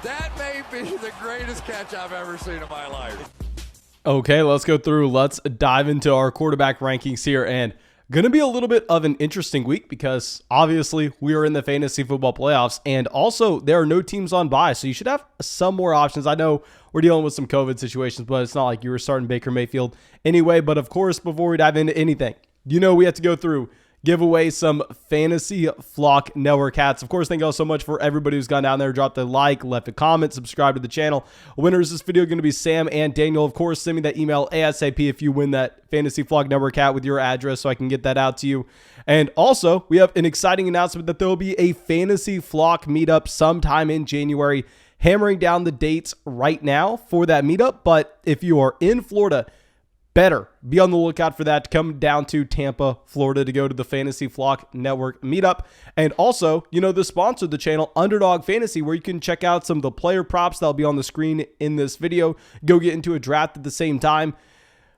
That may be the greatest catch I've ever seen in my life. Okay, let's go through. Let's dive into our quarterback rankings here. And going to be a little bit of an interesting week because obviously we are in the fantasy football playoffs, and also there are no teams on bye, so you should have some more options. I know we're dealing with some COVID situations, but it's not like you were starting Baker Mayfield anyway. But of course, before we dive into anything, we have to go through, give away some Fantasy Flock Network hats. Of course, thank you all so much for everybody who's gone down there, dropped a like, left a comment, subscribe to the channel. Winners this video are going to be Sam and Daniel. Of course, send me that email ASAP if you win that Fantasy Flock Network hat with your address so I can get that out to you. And also, we have an exciting announcement that there will be a Fantasy Flock meetup sometime in January. Hammering down the dates right now for that meetup, but if you are in Florida, better be on the lookout for that to come down to Tampa, Florida to go to the Fantasy Flock Network meetup. And also, the sponsor of the channel, Underdog Fantasy, where you can check out some of the player props that'll be on the screen in this video. Go get into a draft at the same time.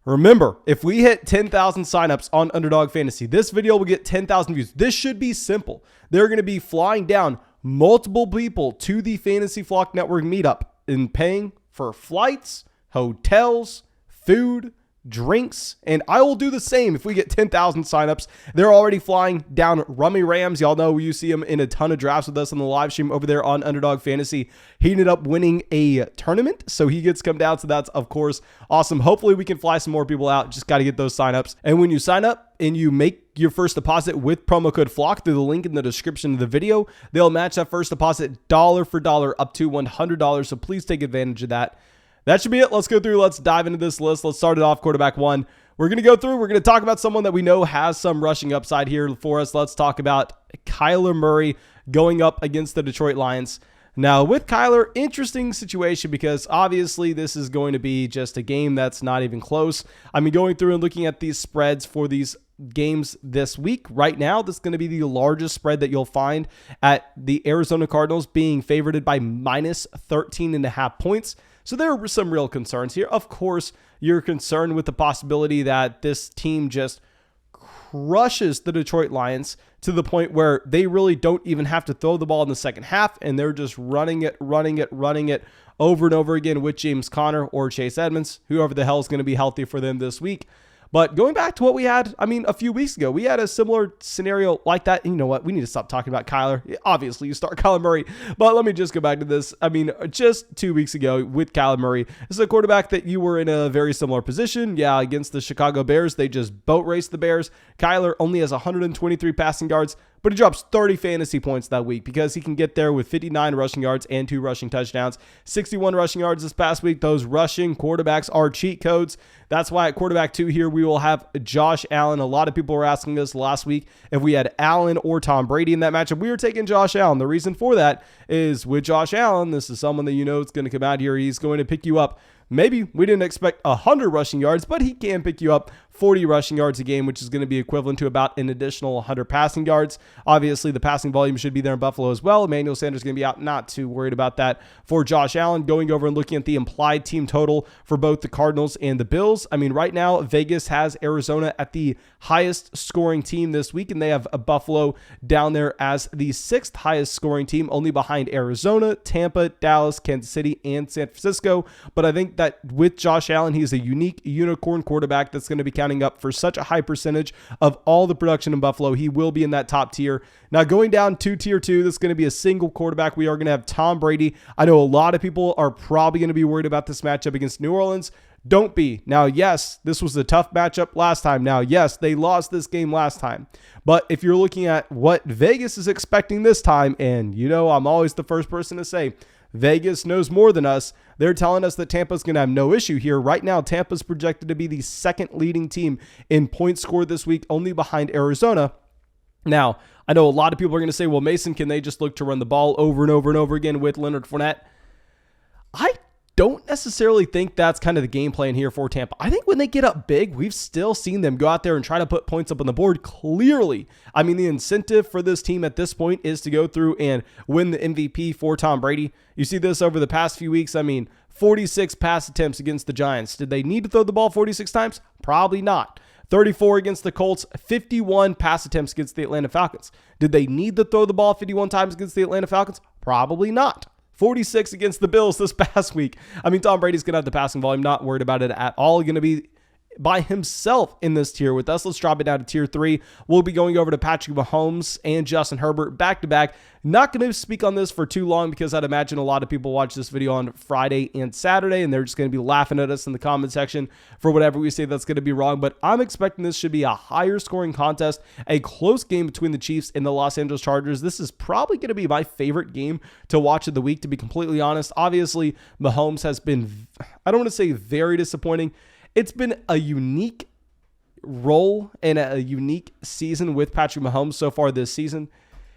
Remember, if we hit 10,000 signups on Underdog Fantasy, this video will get 10,000 views. This should be simple. They're going to be flying down multiple people to the Fantasy Flock Network meetup and paying for flights, hotels, food, drinks, and I will do the same if we get 10,000 signups. They're already flying down Rummy Rams. Y'all know you see him in a ton of drafts with us on the live stream over there on Underdog Fantasy. He ended up winning a tournament, so he gets to come down. So that's, of course, awesome. Hopefully we can fly some more people out. Just got to get those signups. And when you sign up and you make your first deposit with promo code FLOCK through the link in the description of the video, they'll match that first deposit dollar for dollar up to $100. So please take advantage of that. That should be it. Let's go through. Let's dive into this list. Let's start it off. Quarterback one. We're going to go through. We're going to talk about someone that we know has some rushing upside here for us. Let's talk about Kyler Murray going up against the Detroit Lions. Now, with Kyler, interesting situation because obviously this is going to be just a game that's not even close. I mean, going through and looking at these spreads for these games this week, right now, this is going to be the largest spread that you'll find at the Arizona Cardinals being favored by minus 13.5 points. So there are some real concerns here. Of course, you're concerned with the possibility that this team just crushes the Detroit Lions to the point where they really don't even have to throw the ball in the second half, and they're just running it over and over again with James Conner or Chase Edmonds, whoever the hell is going to be healthy for them this week. But going back to what we had, a few weeks ago, we had a similar scenario like that. And you know what? We need to stop talking about Kyler. Obviously, you start Kyler Murray. But let me just go back to this. Just 2 weeks ago with Kyler Murray, this is a quarterback that you were in a very similar position. Yeah, against the Chicago Bears, they just boat raced the Bears. Kyler only has 123 passing yards, but he drops 30 fantasy points that week because he can get there with 59 rushing yards and 2 rushing touchdowns. 61 rushing yards this past week. Those rushing quarterbacks are cheat codes. That's why at quarterback 2 here, we will have Josh Allen. A lot of people were asking us last week if we had Allen or Tom Brady in that matchup. We were taking Josh Allen. The reason for that is with Josh Allen, this is someone that is going to come out here. He's going to pick you up. Maybe we didn't expect 100 rushing yards, but he can pick you up 40 rushing yards a game, which is going to be equivalent to about an additional 100 passing yards. Obviously, the passing volume should be there in Buffalo as well. Emmanuel Sanders is going to be out. Not too worried about that for Josh Allen. Going over and looking at the implied team total for both the Cardinals and the Bills. Right now, Vegas has Arizona at the highest scoring team this week, and they have Buffalo down there as the 6th highest scoring team, only behind Arizona, Tampa, Dallas, Kansas City, and San Francisco. But I think that with Josh Allen, he's a unique unicorn quarterback that's going to be counting up for such a high percentage of all the production in Buffalo. He will be in that top tier. Now going down to tier 2, this is going to be a single quarterback. We are going to have Tom Brady. I know a lot of people are probably going to be worried about this matchup against New Orleans. Don't be. Now, yes, this was a tough matchup last time. Now, yes, they lost this game last time. But if you're looking at what Vegas is expecting this time, and I'm always the first person to say, Vegas knows more than us. They're telling us that Tampa's going to have no issue here. Right now, Tampa's projected to be the 2nd leading team in points scored this week, only behind Arizona. Now, I know a lot of people are going to say, well, Mason, can they just look to run the ball over and over and over again with Leonard Fournette? I don't necessarily think that's kind of the game plan here for Tampa. I think when they get up big, we've still seen them go out there and try to put points up on the board clearly. The incentive for this team at this point is to go through and win the MVP for Tom Brady. You see this over the past few weeks. 46 pass attempts against the Giants. Did they need to throw the ball 46 times? Probably not. 34 against the Colts, 51 pass attempts against the Atlanta Falcons. Did they need to throw the ball 51 times against the Atlanta Falcons? Probably not. 46 against the Bills this past week. I mean, Tom Brady's going to have the passing volume. Not worried about it at all. Going to be by himself in this tier with us. Let's drop it down to tier 3. We'll be going over to Patrick Mahomes and Justin Herbert back to back. Not going to speak on this for too long because I'd imagine a lot of people watch this video on Friday and Saturday and they're just going to be laughing at us in the comment section for whatever we say that's going to be wrong. But I'm expecting this should be a higher scoring contest, a close game between the Chiefs and the Los Angeles Chargers. This is probably going to be my favorite game to watch of the week, to be completely honest. Obviously, Mahomes has been, I don't want to say very disappointing. It's been a unique role and a unique season with Patrick Mahomes so far this season.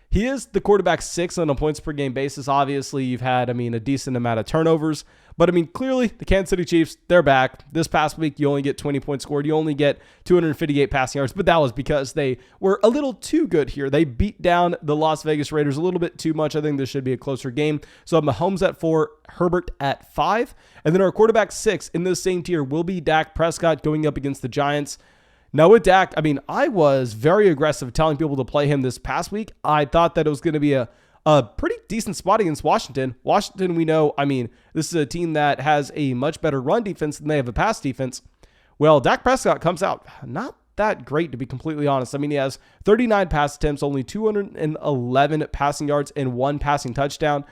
He is the quarterback 6 on a points per game basis. Obviously, you've had, a decent amount of turnovers. But, clearly, the Kansas City Chiefs, they're back. This past week, you only get 20 points scored. You only get 258 passing yards. But that was because they were a little too good here. They beat down the Las Vegas Raiders a little bit too much. I think this should be a closer game. So, Mahomes at 4, Herbert at 5. And then our quarterback 6 in this same tier will be Dak Prescott going up against the Giants. Now with Dak, I was very aggressive telling people to play him this past week. I thought that it was going to be a pretty decent spot against Washington. Washington, we know, this is a team that has a much better run defense than they have a pass defense. Well, Dak Prescott comes out not that great, to be completely honest. He has 39 pass attempts, only 211 passing yards, and 1 passing touchdown.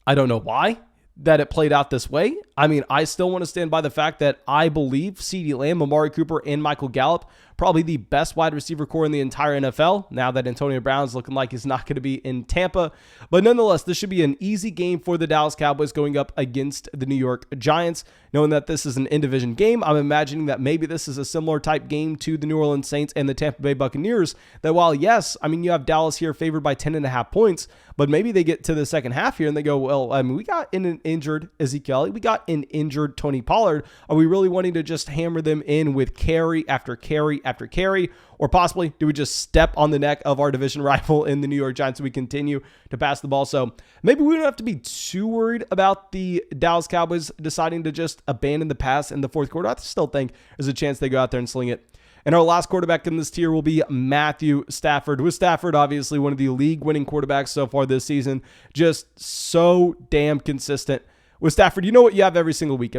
I don't know why that it played out this way. I still want to stand by the fact that I believe CeeDee Lamb, Amari Cooper, and Michael Gallup, probably the best wide receiver core in the entire NFL, now that Antonio Brown's looking like he's not going to be in Tampa. But nonetheless, this should be an easy game for the Dallas Cowboys going up against the New York Giants. Knowing that this is an in-division game, I'm imagining that maybe this is a similar type game to the New Orleans Saints and the Tampa Bay Buccaneers, that while, yes, you have Dallas here favored by 10.5 points, but maybe they get to the second half here and they go, well, we got an injured Ezekiel, we got an injured Tony Pollard. Are we really wanting to just hammer them in with carry after carry after carry? Or possibly, do we just step on the neck of our division rival in the New York Giants so we continue to pass the ball? So maybe we don't have to be too worried about the Dallas Cowboys deciding to just abandon the pass in the fourth quarter. I still think there's a chance they go out there and sling it. And our last quarterback in this tier will be Matthew Stafford. With Stafford, obviously one of the league-winning quarterbacks so far this season, just so damn consistent. With Stafford, you know what you have every single week.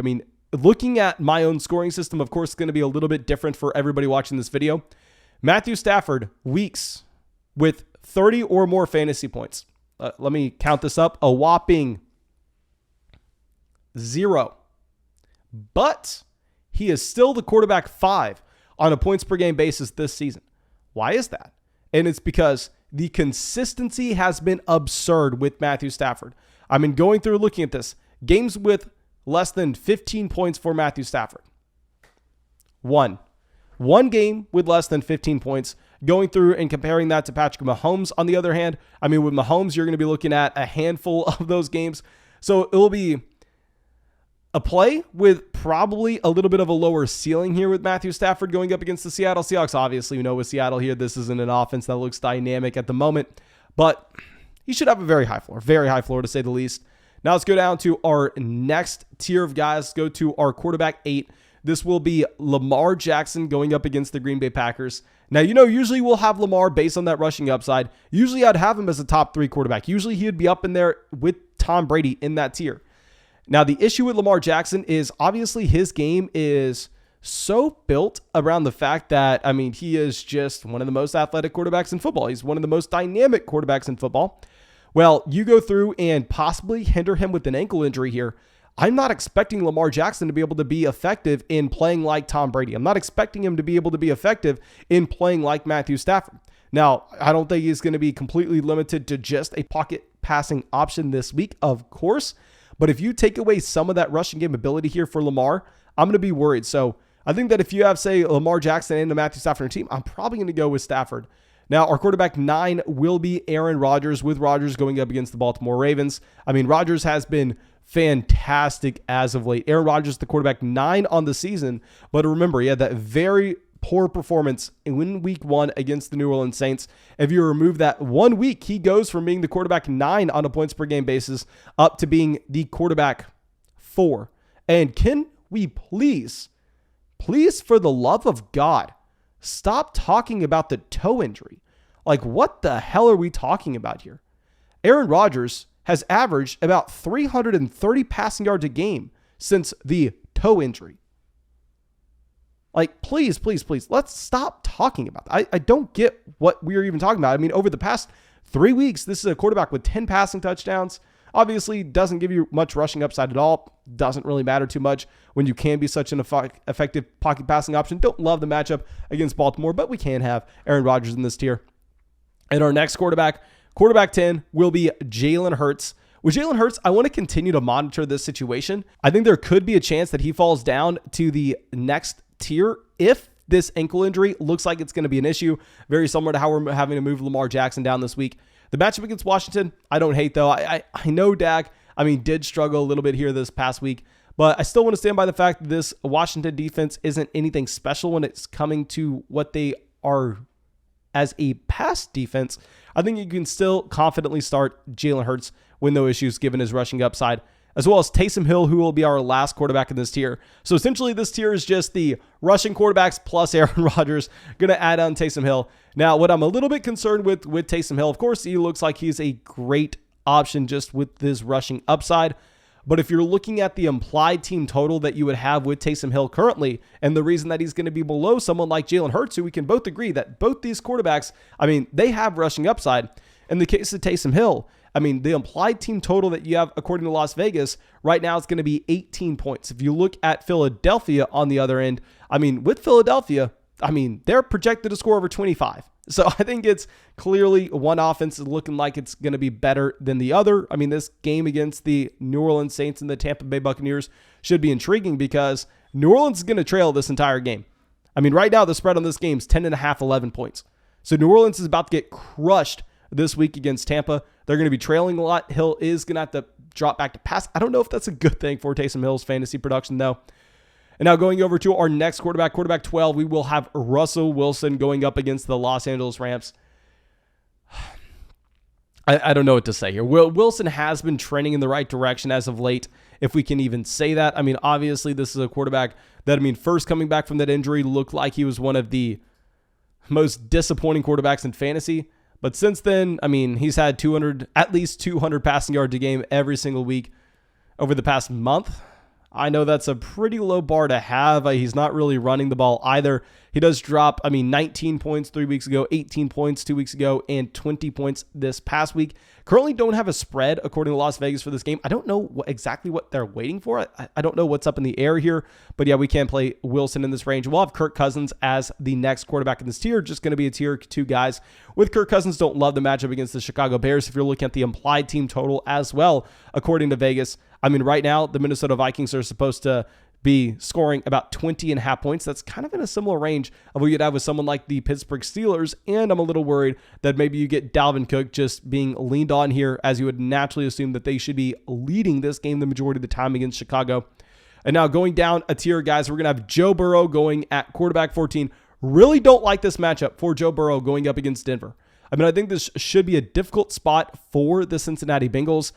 Looking at my own scoring system, of course, is going to be a little bit different for everybody watching this video. Matthew Stafford, weeks with 30 or more fantasy points. Let me count this up. A whopping 0. But he is still the quarterback 5 on a points per game basis this season. Why is that? And it's because the consistency has been absurd with Matthew Stafford. Going through looking at this. Games with less than 15 points for Matthew Stafford. One game with less than 15 points. Going through and comparing that to Patrick Mahomes, on the other hand, with Mahomes, you're going to be looking at a handful of those games. So it will be a play with probably a little bit of a lower ceiling here with Matthew Stafford going up against the Seattle Seahawks. Obviously, with Seattle here, this isn't an offense that looks dynamic at the moment, but he should have a very high floor to say the least. Now let's go down to our next tier of guys. Let's go to our quarterback 8. This will be Lamar Jackson going up against the Green Bay Packers. Now, usually we'll have Lamar based on that rushing upside. Usually I'd have him as a top 3 quarterback. Usually he would be up in there with Tom Brady in that tier. Now, the issue with Lamar Jackson is obviously his game is so built around the fact that, he is just one of the most athletic quarterbacks in football. He's one of the most dynamic quarterbacks in football. Well, you go through and possibly hinder him with an ankle injury here. I'm not expecting Lamar Jackson to be able to be effective in playing like Tom Brady. I'm not expecting him to be able to be effective in playing like Matthew Stafford. Now, I don't think he's going to be completely limited to just a pocket passing option this week, of course. But if you take away some of that rushing game ability here for Lamar, I'm going to be worried. So I think that if you have, say, Lamar Jackson and a Matthew Stafford on your team, I'm probably going to go with Stafford. Now, our quarterback 9 will be Aaron Rodgers, with Rodgers going up against the Baltimore Ravens. Rodgers has been fantastic as of late. Aaron Rodgers, the quarterback 9 on the season, but remember, he had that very poor performance in week 1 against the New Orleans Saints. If you remove that 1 week, he goes from being the quarterback 9 on a points per game basis up to being the quarterback 4. And can we please, for the love of God, stop talking about the toe injury? What the hell are we talking about here? Aaron Rodgers has averaged about 330 passing yards a game since the toe injury. Like, please, let's stop talking about that. I don't get what we're even talking about. I mean, over the past 3 weeks, this is a quarterback with 10 passing touchdowns. Obviously, doesn't give you much rushing upside at all. Doesn't really matter too much when you can be such an effective pocket passing option. Don't love the matchup against Baltimore, but we can have Aaron Rodgers in this tier. And our next quarterback 10, will be Jalen Hurts. With Jalen Hurts, I want to continue to monitor this situation. I think there could be a chance that he falls down to the next tier if this ankle injury looks like it's going to be an issue, very similar to how we're having to move Lamar Jackson down this week. The matchup against Washington, I don't hate, though. I know Dak, did struggle a little bit here this past week, but I still want to stand by the fact that this Washington defense isn't anything special when it's coming to what they are as a pass defense. I think you can still confidently start Jalen Hurts with no issues given his rushing upside, as well as Taysom Hill, who will be our last quarterback in this tier. So essentially, this tier is just the rushing quarterbacks plus Aaron Rodgers. Going to add on Taysom Hill. Now, what I'm a little bit concerned with Taysom Hill, of course, he looks like he's a great option just with this rushing upside. But if you're looking at the implied team total that you would have with Taysom Hill currently, and the reason that he's going to be below someone like Jalen Hurts, who we can both agree that both these quarterbacks, they have rushing upside. In the case of Taysom Hill, the implied team total that you have according to Las Vegas right now is going to be 18 points. If you look at Philadelphia on the other end, with Philadelphia, they're projected to score over 25. So I think it's clearly one offense is looking like it's going to be better than the other. This game against the New Orleans Saints and the Tampa Bay Buccaneers should be intriguing because New Orleans is going to trail this entire game. Right now the spread on this game is 10.5, 11 points. So New Orleans is about to get crushed this week against Tampa. They're going to be trailing a lot. Hill is going to have to drop back to pass. I don't know if that's a good thing for Taysom Hill's fantasy production, though. And now going over to our next quarterback 12, we will have Russell Wilson going up against the Los Angeles Rams. I don't know what to say here. Wilson has been trending in the right direction as of late, if we can even say that. Obviously, this is a quarterback that, first coming back from that injury, looked like he was one of the most disappointing quarterbacks in fantasy. But since then, he's had at least 200 passing yards a game every single week over the past month. I know that's a pretty low bar to have. He's not really running the ball either. He does drop, 19 points 3 weeks ago, 18 points 2 weeks ago, and 20 points this past week. Currently don't have a spread according to Las Vegas for this game. I don't know exactly what they're waiting for. I don't know what's up in the air here. But yeah, we can play Wilson in this range. We'll have Kirk Cousins as the next quarterback in this tier. Just going to be a tier 2 guys. With Kirk Cousins, don't love the matchup against the Chicago Bears if you're looking at the implied team total as well, according to Vegas. Right now, the Minnesota Vikings are supposed to be scoring about 20.5 points. That's kind of in a similar range of what you'd have with someone like the Pittsburgh Steelers. And I'm a little worried that maybe you get Dalvin Cook just being leaned on here, as you would naturally assume that they should be leading this game the majority of the time against Chicago. And now going down a tier, guys, we're going to have Joe Burrow going at quarterback 14. Really don't like this matchup for Joe Burrow going up against Denver. I think this should be a difficult spot for the Cincinnati Bengals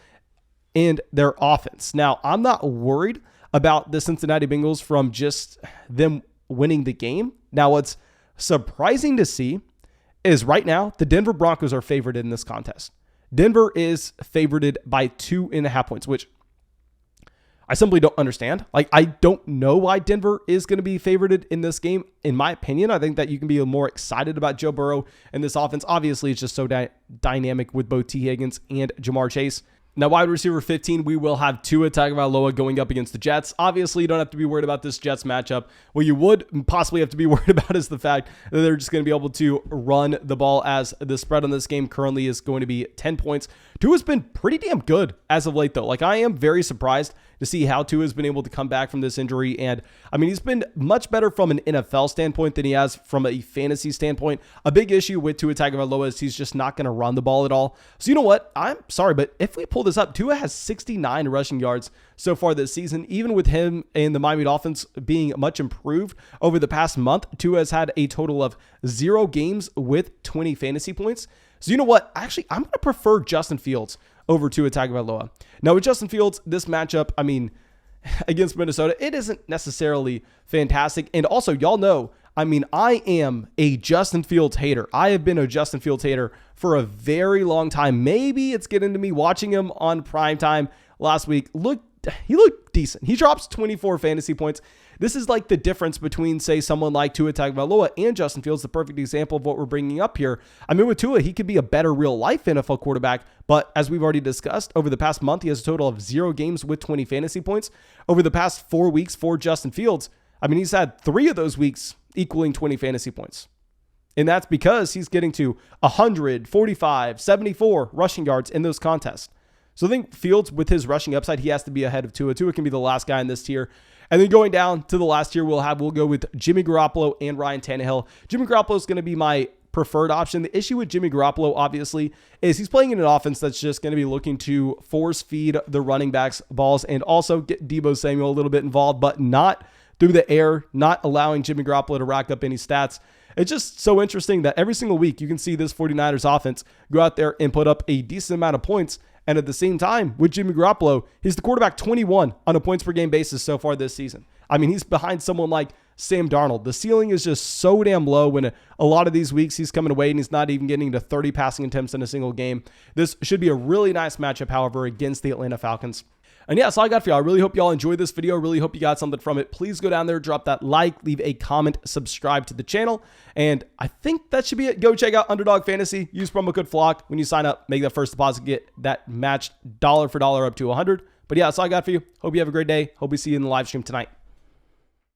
and their offense. Now, I'm not worried about the Cincinnati Bengals from just them winning the game. Now, what's surprising to see is right now, the Denver Broncos are favored in this contest. Denver is favored by 2.5 points, which I simply don't understand. I don't know why Denver is going to be favored in this game. In my opinion, I think that you can be more excited about Joe Burrow and this offense. Obviously, it's just so dynamic with both T. Higgins and Jamar Chase. Now, wide receiver 15, we will have Tua Tagovailoa going up against the Jets. Obviously, you don't have to be worried about this Jets matchup. What you would possibly have to be worried about is the fact that they're just going to be able to run the ball, as the spread on this game currently is going to be 10 points. Tua's been pretty damn good as of late, though. I am very surprised to see how Tua's been able to come back from this injury. And, he's been much better from an NFL standpoint than he has from a fantasy standpoint. A big issue with Tua Tagovailoa is he's just not going to run the ball at all. So, you know what? I'm sorry, but if we pull this up, Tua has 69 rushing yards so far this season. Even with him and the Miami Dolphins being much improved over the past month, Tua has had a total of 0 games with 20 fantasy points. So you know what? Actually, I'm going to prefer Justin Fields over Tua Tagovailoa. Now with Justin Fields, this matchup, against Minnesota, it isn't necessarily fantastic. And also, y'all know, I mean, I am a Justin Fields hater. I have been a Justin Fields hater for a very long time. Maybe it's getting to me watching him on primetime last week. He looked decent. He drops 24 fantasy points. This is like the difference between, say, someone like Tua Tagovailoa and Justin Fields, the perfect example of what we're bringing up here. I mean, with Tua, he could be a better real-life NFL quarterback, but as we've already discussed, over the past month, he has a total of 0 games with 20 fantasy points. Over the past 4 weeks for Justin Fields, I mean, he's had 3 of those weeks equaling 20 fantasy points. And that's because he's getting to 100, 45, 74 rushing yards in those contests. So I think Fields, with his rushing upside, he has to be ahead of Tua. Tua can be the last guy in this tier. And then going down to the last tier, we'll go with Jimmy Garoppolo and Ryan Tannehill. Jimmy Garoppolo is going to be my preferred option. The issue with Jimmy Garoppolo, obviously, is he's playing in an offense that's just going to be looking to force feed the running backs balls and also get Deebo Samuel a little bit involved, but not through the air, not allowing Jimmy Garoppolo to rack up any stats. It's just so interesting that every single week you can see this 49ers offense go out there and put up a decent amount of points. And at the same time, with Jimmy Garoppolo, he's the quarterback 21 on a points per game basis so far this season. I mean, he's behind someone like Sam Darnold. The ceiling is just so damn low when a lot of these weeks he's coming away and he's not even getting to 30 passing attempts in a single game. This should be a really nice matchup, however, against the Atlanta Falcons. And yeah, that's all I got for y'all. I really hope y'all enjoyed this video. Really hope you got something from it. Please go down there, drop that like, leave a comment, subscribe to the channel. And I think that should be it. Go check out Underdog Fantasy. Use promo code FLOCK when you sign up. Make that first deposit, get that matched dollar for dollar up to 100. But yeah, that's all I got for you. Hope you have a great day. Hope we see you in the live stream tonight.